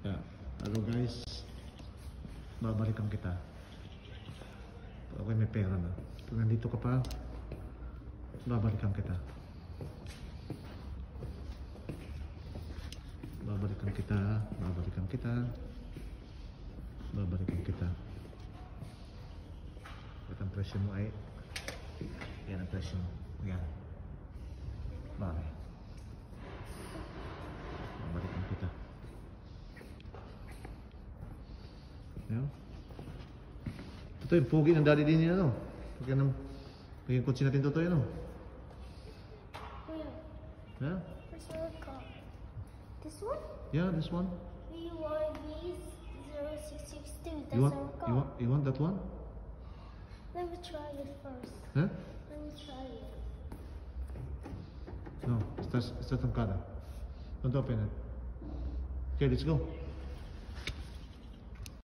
Yeah. Hello guys, babalikan kita. Pag may pera na. Pag nandito ka pa, babalikan kita. Babalikan kita, babalikan kita, babalikan kita. Ito ang presyo mo ay, yan ang presyo mo. Yan. Bakit? Babalikan kita. Yan. Ito yung pogi ng daddy din niya, no? Pag yan ang, pag yung kutsi natin totoo yan, no? Yeah? Where's your car? This one? Yeah, this one. We want these 0662. That's You want, our car. you want that one? Let me try it first. Huh? Let me try it. No, está trancada. Don't open it. Okay, let's go.